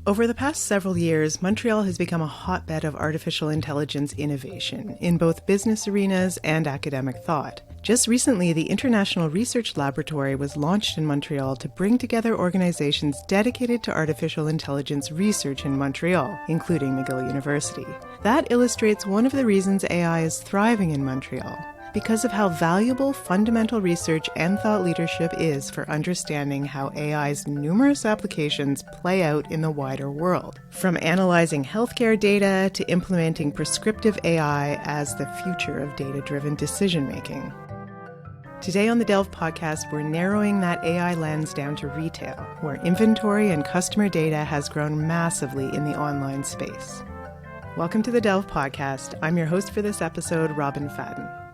Over the past several years, Montreal has become a hotbed of artificial intelligence innovation in both business arenas and academic thought. Just recently, the International Research Laboratory was launched in Montreal to bring together organizations dedicated to artificial intelligence research in Montreal, including McGill University. That illustrates one of the reasons AI is thriving in Montreal, because of how valuable fundamental research and thought leadership is for understanding how AI's numerous applications play out in the wider world, from analyzing healthcare data to implementing prescriptive AI as the future of data-driven decision-making. Today on the Delve podcast, we're narrowing that AI lens down to retail, where inventory and customer data has grown massively in the online space. Welcome to the Delve podcast. I'm your host for this episode, Robin Fadden.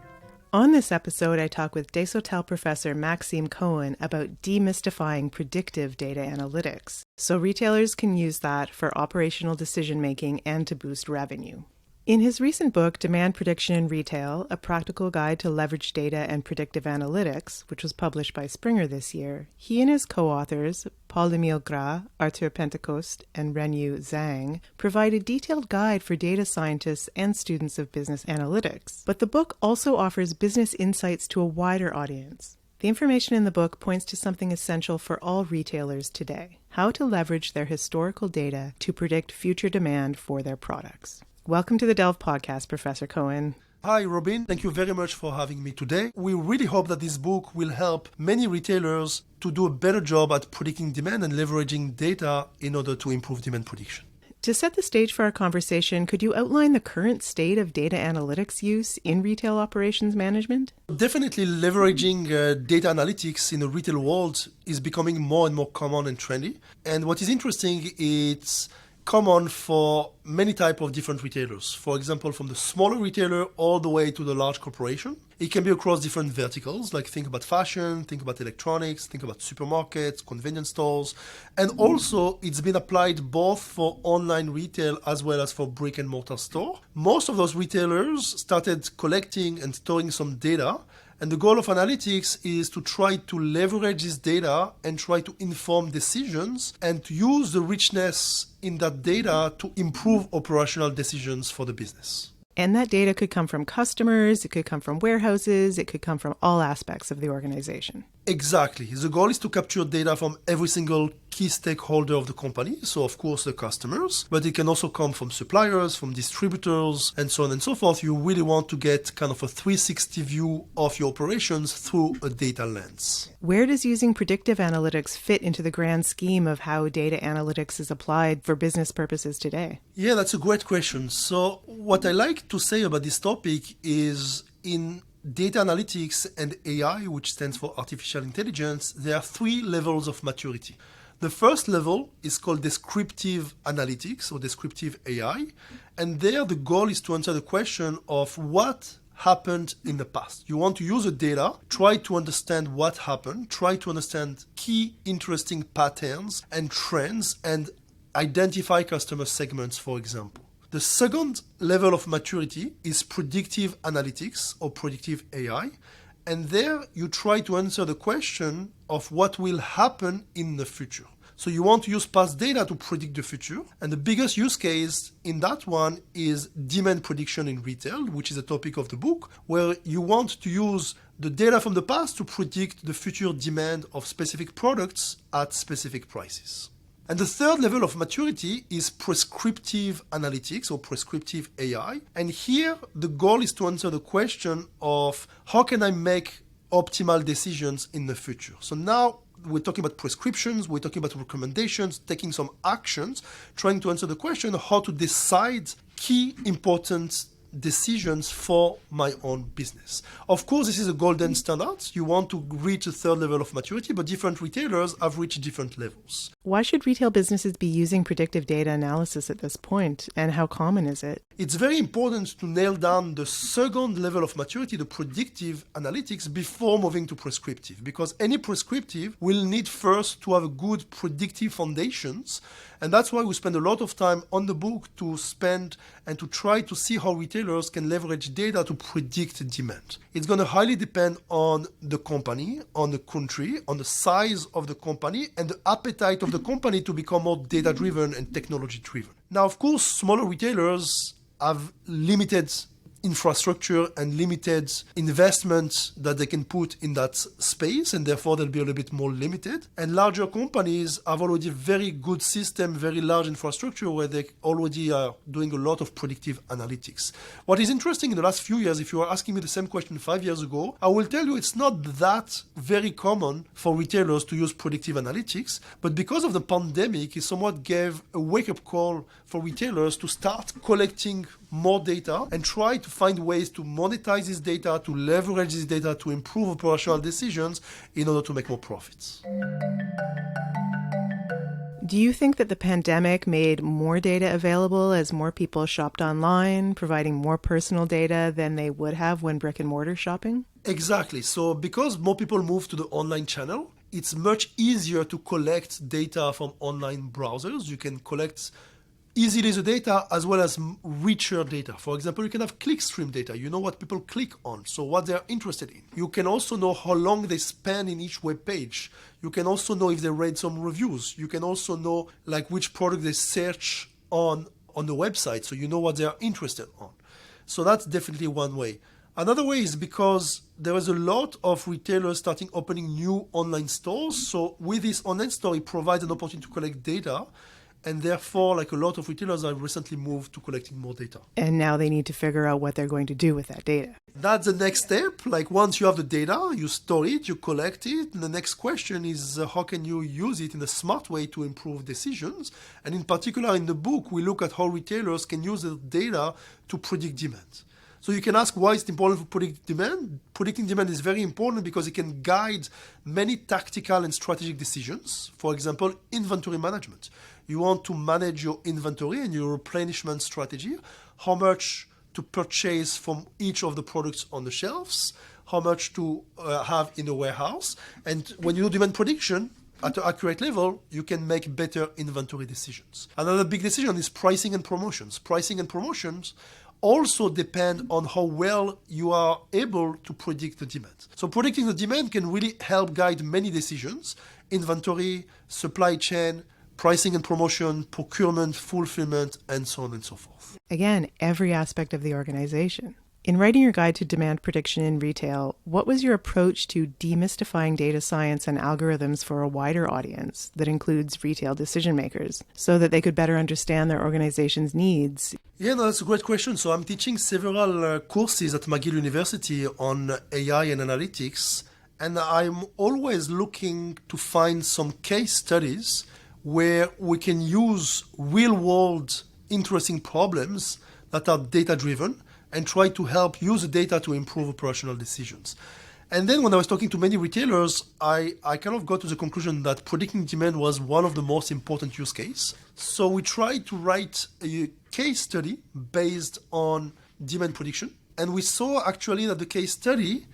On this episode, I talk with Desautels Professor Maxime Cohen about demystifying predictive data analytics, so retailers can use that for operational decision-making and to boost revenue. In his recent book, Demand Prediction in Retail, A Practical Guide to Leverage Data and Predictive Analytics, which was published by Springer this year, he and his co-authors, Paul-Emile Gras, Arthur Pentecost, and Renyu Zhang, provide a detailed guide for data scientists and students of business analytics. But the book also offers business insights to a wider audience. The information in the book points to something essential for all retailers today: how to leverage their historical data to predict future demand for their products. Welcome to the Delve podcast, Professor Cohen. Hi, Robin. Thank you very much for having me today. We really hope that this book will help many retailers to do a better job at predicting demand and leveraging data in order to improve demand prediction. To set the stage for our conversation, could you outline the current state of data analytics use in retail operations management? Definitely leveraging data analytics in the retail world is becoming more and more common and trendy. And what is interesting, it's common for many types of different retailers. For example, from the smaller retailer all the way to the large corporation. It can be across different verticals, like think about fashion, think about electronics, think about supermarkets, convenience stores. And also, it's been applied both for online retail as well as for brick and mortar store. Most of those retailers started collecting and storing some data. And the goal of analytics is to try to leverage this data and try to inform decisions and to use the richness in that data to improve operational decisions for the business. And that data could come from customers, it could come from warehouses, it could come from all aspects of the organization. Exactly. The goal is to capture data from every single key stakeholder of the company, so of course the customers, but it can also come from suppliers, from distributors, and so on and so forth. You really want to get kind of a 360 view of your operations through a data lens. Where does using predictive analytics fit into the grand scheme of how data analytics is applied for business purposes today? Yeah, that's a great question. So what I like to say about this topic is in data analytics and AI, which stands for artificial intelligence, there are three levels of maturity. The first level is called descriptive analytics or descriptive AI. And there the goal is to answer the question of what happened in the past. You want to use the data, try to understand what happened, try to understand key interesting patterns and trends, and identify customer segments, for example. The second level of maturity is predictive analytics or predictive AI. And there you try to answer the question of what will happen in the future. So you want to use past data to predict the future. And the biggest use case in that one is demand prediction in retail, which is a topic of the book, where you want to use the data from the past to predict the future demand of specific products at specific prices. And the third level of maturity is prescriptive analytics or prescriptive AI. And here the goal is to answer the question of how can I make optimal decisions in the future. So now we're talking about prescriptions, we're talking about recommendations, taking some actions, trying to answer the question of how to decide key important decisions for my own business. Of course, this is a golden standard. You want to reach a third level of maturity, but different retailers have reached different levels. Why should retail businesses be using predictive data analysis at this point, and how common is it? It's very important to nail down the second level of maturity, the predictive analytics, before moving to prescriptive, because any prescriptive will need first to have a good predictive foundations. And that's why we spend a lot of time on the book to spend and to try to see how retailers retailers can leverage data to predict demand. It's going to highly depend on the company, on the country, on the size of the company, and the appetite of the company to become more data-driven and technology-driven. Now, of course, smaller retailers have limited infrastructure and limited investments that they can put in that space, and therefore they'll be a little bit more limited. And larger companies have already very good system, very large infrastructure where they already are doing a lot of predictive analytics. What is interesting in the last few years, if you were asking me the same question 5 years ago, I will tell you it's not that very common for retailers to use predictive analytics, but because of the pandemic, it somewhat gave a wake-up call for retailers to start collecting more data and try to find ways to monetize this data, to leverage this data to improve operational decisions in order to make more profits. Do you think that the pandemic made more data available as more people shopped online, providing more personal data than they would have when brick and mortar shopping? Exactly. So because more people move to the online channel, it's much easier to collect data from online browsers. You can collect easily the data as well as richer data. For example, you can have clickstream data. You know what people click on, so what they're interested in. You can also know how long they spend in each web page. You can also know if they read some reviews. You can also know like which product they search on the website, so you know what they're interested on. So that's definitely one way. Another way is because there is a lot of retailers starting opening new online stores. So with this online store, it provides an opportunity to collect data. And therefore, like a lot of retailers have recently moved to collecting more data. And now they need to figure out what they're going to do with that data. That's the next step. Like once you have the data, you store it, you collect it. And the next question is how can you use it in a smart way to improve decisions? And in particular, in the book, we look at how retailers can use the data to predict demand. So you can ask why it's important for predicting demand. Predicting demand is very important because it can guide many tactical and strategic decisions. For example, inventory management. You want to manage your inventory and your replenishment strategy, how much to purchase from each of the products on the shelves, how much to have in the warehouse. And when you do demand prediction, at an accurate level, you can make better inventory decisions. Another big decision is pricing and promotions. Pricing and promotions also depend on how well you are able to predict the demand. So predicting the demand can really help guide many decisions: inventory, supply chain, pricing and promotion, procurement, fulfillment, and so on and so forth. Again, every aspect of the organization. In writing your guide to demand prediction in retail, what was your approach to demystifying data science and algorithms for a wider audience that includes retail decision makers so that they could better understand their organization's needs? Yeah, no, that's a great question. So I'm teaching several courses at McGill University on AI and analytics, and I'm always looking to find some case studies where we can use real-world interesting problems that are data-driven and try to help use the data to improve operational decisions. And then when I was talking to many retailers, I kind of got to the conclusion that predicting demand was one of the most important use cases. So we tried to write a case study based on demand prediction. And we saw actually that the case study,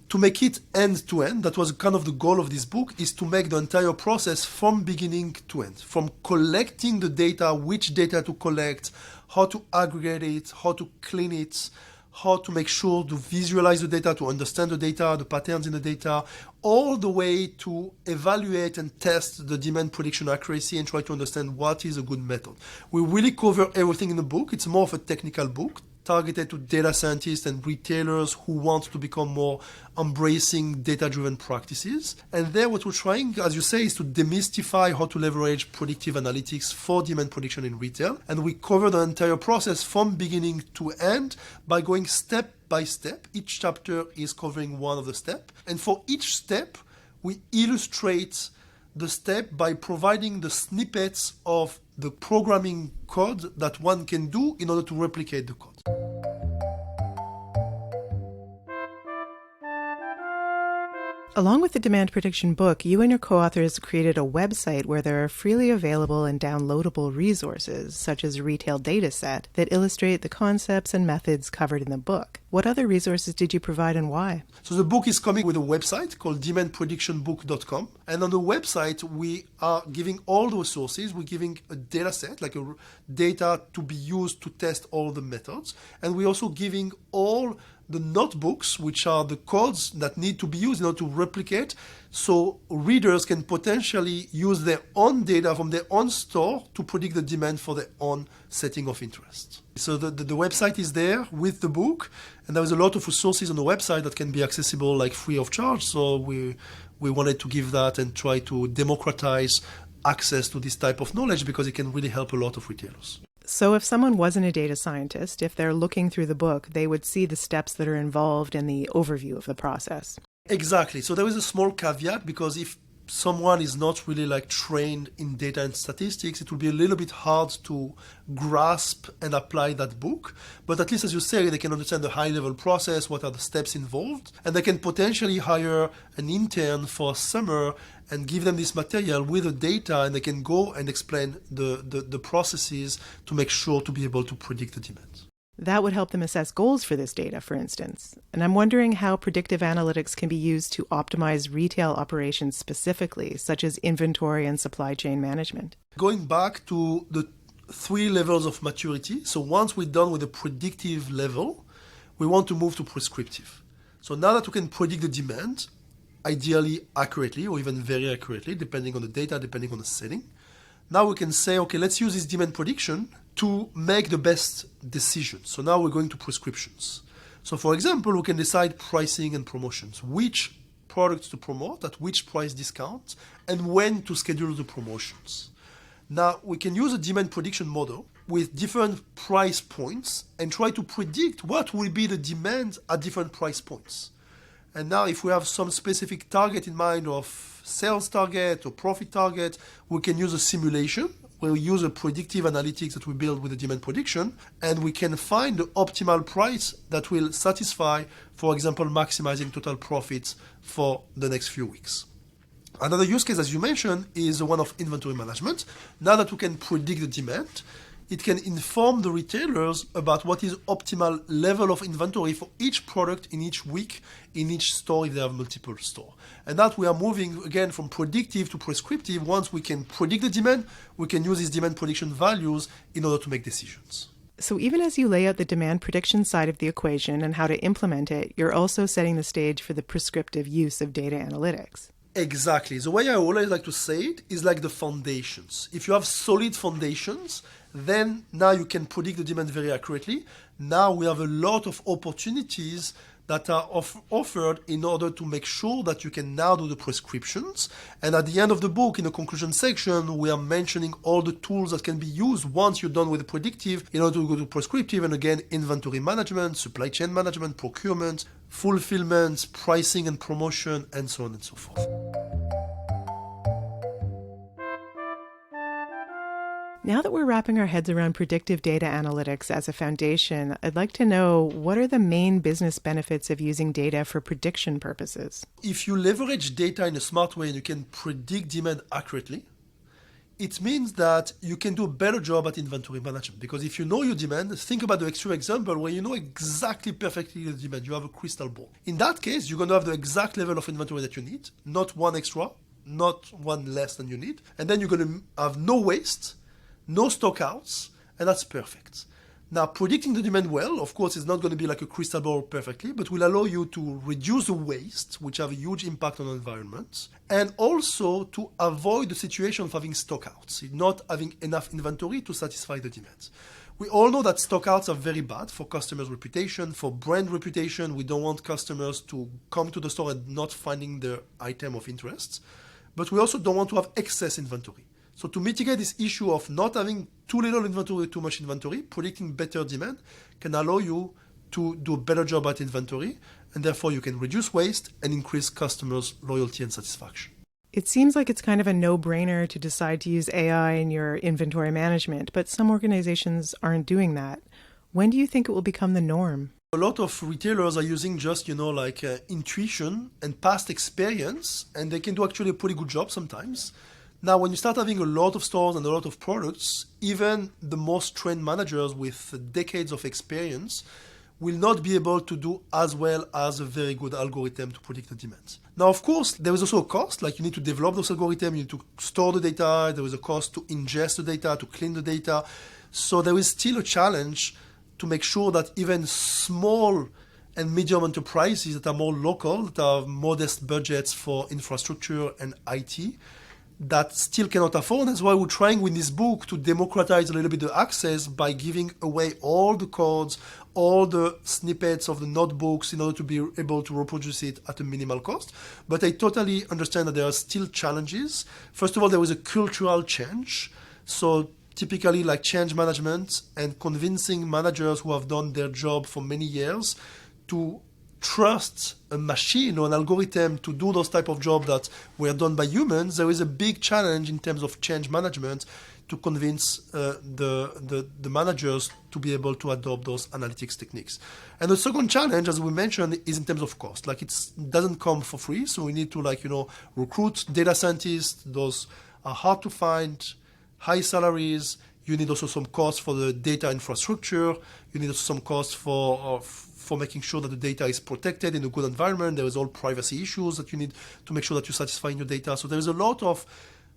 to make it end-to-end, that was kind of the goal of this book, is to make the entire process from beginning to end, from collecting the data, which data to collect, how to aggregate it, how to clean it, how to make sure to visualize the data, to understand the data, the patterns in the data, all the way to evaluate and test the demand prediction accuracy and try to understand what is a good method. We really cover everything in the book. It's more of a technical book, targeted to data scientists and retailers who want to become more embracing data-driven practices. And there what we're trying, as you say, is to demystify how to leverage predictive analytics for demand prediction in retail. And we cover the entire process from beginning to end by going step by step. Each chapter is covering one of the steps. And for each step, we illustrate the step by providing the snippets of the programming code that one can do in order to replicate the code. Along with the demand prediction book, you and your co-authors created a website where there are freely available and downloadable resources, such as a retail data set, that illustrate the concepts and methods covered in the book. What other resources did you provide and why? So the book is coming with a website called demandpredictionbook.com. And on the website, we are giving all the resources. We're giving a data set, like a data to be used to test all the methods. And we're also giving all the notebooks, which are the codes that need to be used in order to replicate, so readers can potentially use their own data from their own store to predict the demand for their own setting of interest. So the website is there with the book, and there is a lot of resources on the website that can be accessible like free of charge. So we wanted to give that and try to democratize access to this type of knowledge because it can really help a lot of retailers. So if someone wasn't a data scientist, if they're looking through the book, they would see the steps that are involved in the overview of the process. Exactly. So there is a small caveat because if someone is not really like trained in data and statistics, it will be a little bit hard to grasp and apply that book. But at least, as you say, they can understand the high-level process, what are the steps involved, and they can potentially hire an intern for a summer and give them this material with the data, and they can go and explain the processes to make sure to be able to predict the demand. That would help them assess goals for this data, for instance. And I'm wondering how predictive analytics can be used to optimize retail operations specifically, such as inventory and supply chain management. Going back to the 3 levels of maturity, so once we're done with the predictive level, we want to move to prescriptive. So now that we can predict the demand, ideally accurately or even very accurately, depending on the data, depending on the setting, now we can say, okay, let's use this demand prediction to make the best decision. So now we're going to prescriptions. So for example, we can decide pricing and promotions, which products to promote, at which price discount, and when to schedule the promotions. Now we can use a demand prediction model with different price points and try to predict what will be the demand at different price points. And now if we have some specific target in mind of sales target or profit target, we can use a simulation where we use a predictive analytics that we build with the demand prediction, and we can find the optimal price that will satisfy, for example, maximizing total profits for the next few weeks. Another use case, as you mentioned, is the one of inventory management. Now that we can predict the demand, it can inform the retailers about what is optimal level of inventory for each product in each week, in each store if they have multiple stores. And that we are moving again from predictive to prescriptive. Once we can predict the demand, we can use these demand prediction values in order to make decisions. So even as you lay out the demand prediction side of the equation and how to implement it, you're also setting the stage for the prescriptive use of data analytics. Exactly. The way I always like to say it is like the foundations. If you have solid foundations, then now you can predict the demand very accurately. Now we have a lot of opportunities that are offered in order to make sure that you can now do the prescriptions. And at the end of the book, in the conclusion section, we are mentioning all the tools that can be used once you're done with the predictive in order to go to prescriptive. And again, inventory management, supply chain management, procurement, fulfillment, pricing and promotion, and so on and so forth. Now that we're wrapping our heads around predictive data analytics as a foundation, I'd like to know, what are the main business benefits of using data for prediction purposes? If you leverage data in a smart way and you can predict demand accurately, it means that you can do a better job at inventory management. Because if you know your demand, think about the extreme example where you know exactly perfectly the demand. You have a crystal ball. In that case, you're going to have the exact level of inventory that you need, not one extra, not one less than you need. And then you're going to have no waste, no stockouts, and that's perfect. Now, predicting the demand well, of course, is not going to be like a crystal ball perfectly, but will allow you to reduce the waste, which have a huge impact on the environment, and also to avoid the situation of having stockouts, not having enough inventory to satisfy the demand. We all know that stockouts are very bad for customers' reputation, for brand reputation. We don't want customers to come to the store and not finding their item of interest, but we also don't want to have excess inventory. So to mitigate this issue of not having too little inventory, too much inventory, predicting better demand can allow you to do a better job at inventory, and therefore you can reduce waste and increase customers' loyalty and satisfaction. It seems like it's kind of a no-brainer to decide to use AI in your inventory management, but some organizations aren't doing that. When do you think it will become the norm? A lot of retailers are using just, intuition and past experience, and they can do actually a pretty good job sometimes. Now, when you start having a lot of stores and a lot of products, even the most trained managers with decades of experience will not be able to do as well as a very good algorithm to predict the demand. Now, of course, there is also a cost, like you need to develop those algorithms, you need to store the data, there is a cost to ingest the data, to clean the data. So there is still a challenge to make sure that even small and medium enterprises that are more local, that have modest budgets for infrastructure and IT, that still cannot afford. That's why we're trying with this book to democratize a little bit the access by giving away all the codes, all the snippets of the notebooks in order to be able to reproduce it at a minimal cost. But I totally understand that there are still challenges. First of all, there is a cultural change. So typically like change management and convincing managers who have done their job for many years to trust a machine or an algorithm to do those type of jobs that were done by humans, there is a big challenge in terms of change management to convince the managers to be able to adopt those analytics techniques. And the second challenge, as we mentioned, is in terms of cost. Like it doesn't come for free, so we need to recruit data scientists. Those are hard to find, high salaries. You need also some cost for the data infrastructure. You need also some cost for making sure that the data is protected in a good environment. There is all privacy issues that you need to make sure that you satisfy your data. So there is a lot of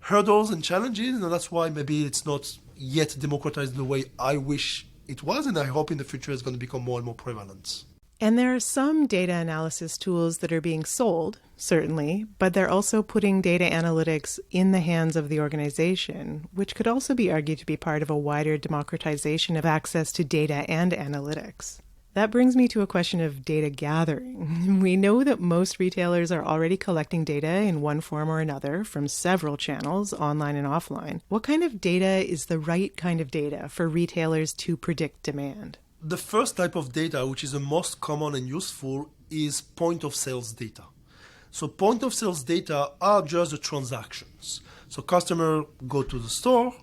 hurdles and challenges, and that's why maybe it's not yet democratized the way I wish it was, and I hope in the future it's going to become more and more prevalent. And there are some data analysis tools that are being sold, certainly, but they're also putting data analytics in the hands of the organization, which could also be argued to be part of a wider democratization of access to data and analytics. That brings me to a question of data gathering. We know that most retailers are already collecting data in one form or another from several channels, online and offline. What kind of data is the right kind of data for retailers to predict demand? The first type of data, which is the most common and useful, is point of sales data. So point of sales data are just the transactions. So customers go to the store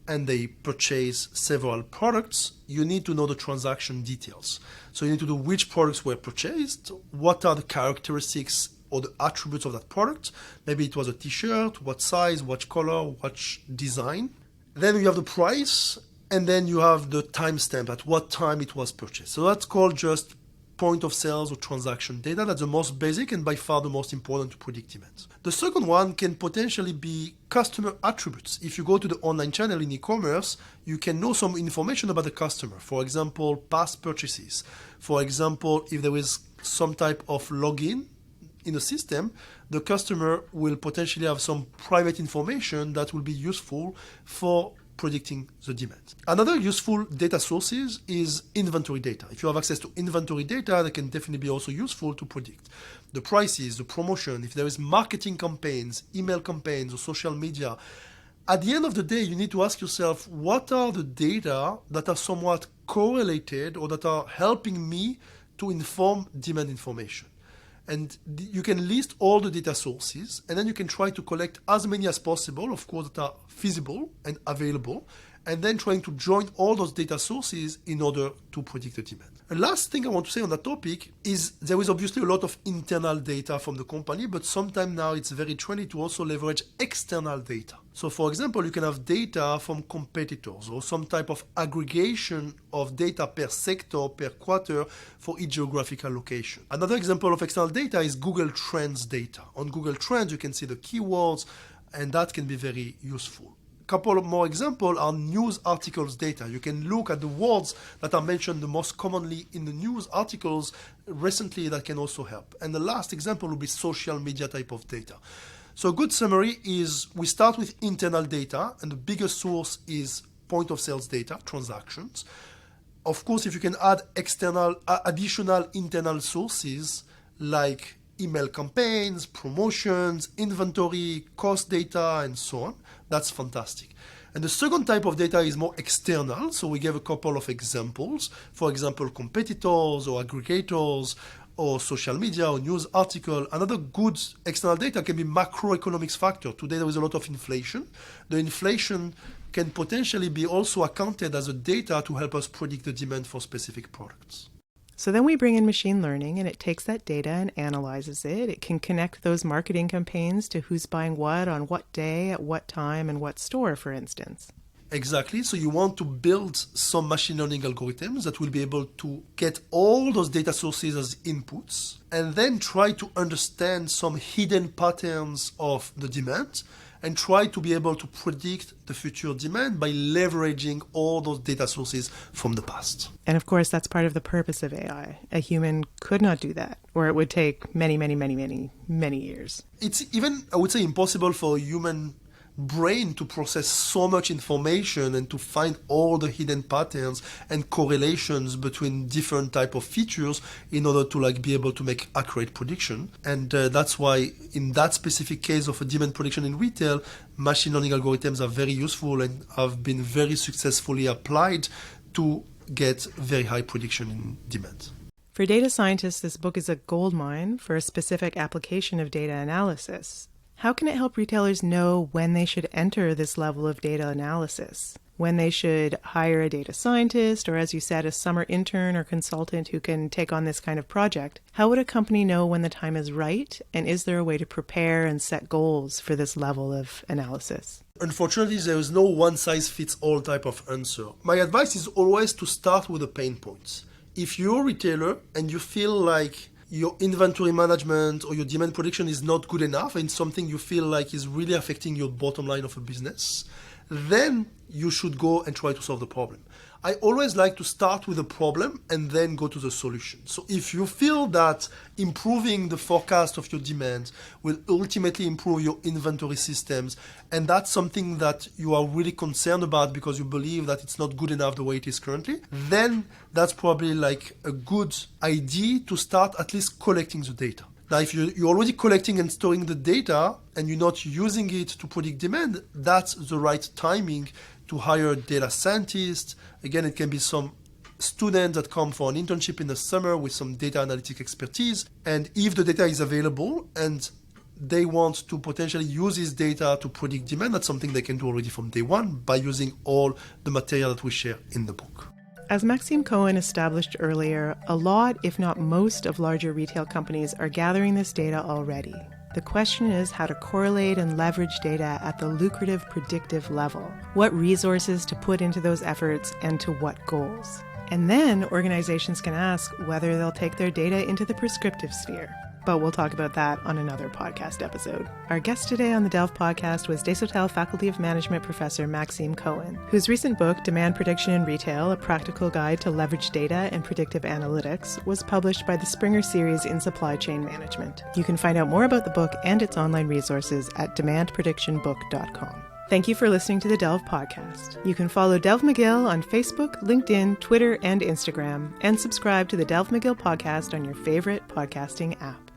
and they purchase several products. You need to know the transaction details. So you need to know which products were purchased, what are the characteristics or the attributes of that product. Maybe it was a t-shirt, what size, what color, what design. Then you have the price, and then you have the timestamp, at what time it was purchased. So that's called just point of sales or transaction data. That's the most basic and by far the most important to predict demand. The second one can potentially be customer attributes. If you go to the online channel in e-commerce, you can know some information about the customer. For example, past purchases. For example, if there is some type of login in a system, the customer will potentially have some private information that will be useful for predicting the demand. Another useful data sources is inventory data. If you have access to inventory data, that can definitely be also useful to predict the prices, the promotion, if there is marketing campaigns, email campaigns, or social media. At the end of the day, you need to ask yourself, what are the data that are somewhat correlated or that are helping me to inform demand information? And you can list all the data sources, and then you can try to collect as many as possible, of course, that are feasible and available, and then trying to join all those data sources in order to predict the demand. The last thing I want to say on that topic is there is obviously a lot of internal data from the company, but sometimes now it's very trendy to also leverage external data. So for example, you can have data from competitors or some type of aggregation of data per sector, per quarter for each geographical location. Another example of external data is Google Trends data. On Google Trends, you can see the keywords, and that can be very useful. A couple of more examples are news articles data. You can look at the words that are mentioned the most commonly in the news articles recently. That can also help. And the last example will be social media type of data. So a good summary is we start with internal data, and the biggest source is point of sales data, transactions. Of course, if you can add additional internal sources like email campaigns, promotions, inventory, cost data, and so on, that's fantastic. And the second type of data is more external. So we gave a couple of examples. For example, competitors or aggregators or social media or news article. Another good external data can be macroeconomics factor. Today there is a lot of inflation. The inflation can potentially be also accounted as a data to help us predict the demand for specific products. So then we bring in machine learning, and it takes that data and analyzes it. It can connect those marketing campaigns to who's buying what on what day, at what time, and what store, for instance. Exactly. So you want to build some machine learning algorithms that will be able to get all those data sources as inputs and then try to understand some hidden patterns of the demand and try to be able to predict the future demand by leveraging all those data sources from the past. And of course, that's part of the purpose of AI. A human could not do that, or it would take many, many, many, many, many years. It's even, I would say, impossible for a human brain to process so much information and to find all the hidden patterns and correlations between different type of features in order to be able to make accurate prediction. And that's why in that specific case of a demand prediction in retail, machine learning algorithms are very useful and have been very successfully applied to get very high prediction in demand. For data scientists, this book is a goldmine for a specific application of data analysis. How can it help retailers know when they should enter this level of data analysis? When they should hire a data scientist, or as you said, a summer intern or consultant who can take on this kind of project? How would a company know when the time is right? And is there a way to prepare and set goals for this level of analysis? Unfortunately, there is no one-size-fits-all type of answer. My advice is always to start with the pain points. If you're a retailer and you feel like your inventory management or your demand prediction is not good enough and something you feel like is really affecting your bottom line of a business, then you should go and try to solve the problem. I always like to start with the problem and then go to the solution. So if you feel that improving the forecast of your demand will ultimately improve your inventory systems, and that's something that you are really concerned about because you believe that it's not good enough the way it is currently, then that's probably like a good idea to start at least collecting the data. Now, if you're already collecting and storing the data and you're not using it to predict demand, that's the right timing to hire a data scientist. Again, it can be some students that come for an internship in the summer with some data analytic expertise. And if the data is available and they want to potentially use this data to predict demand, that's something they can do already from day one by using all the material that we share in the book. As Maxime Cohen established earlier, a lot, if not most, of larger retail companies are gathering this data already. The question is how to correlate and leverage data at the lucrative predictive level, what resources to put into those efforts and to what goals. And then organizations can ask whether they'll take their data into the prescriptive sphere. But we'll talk about that on another podcast episode. Our guest today on the Delve podcast was Desautels Faculty of Management Professor Maxime Cohen, whose recent book, Demand Prediction in Retail, A Practical Guide to Leverage Data and Predictive Analytics, was published by the Springer Series in Supply Chain Management. You can find out more about the book and its online resources at demandpredictionbook.com. Thank you for listening to the Delve podcast. You can follow Delve McGill on Facebook, LinkedIn, Twitter, and Instagram, and subscribe to the Delve McGill podcast on your favorite podcasting app.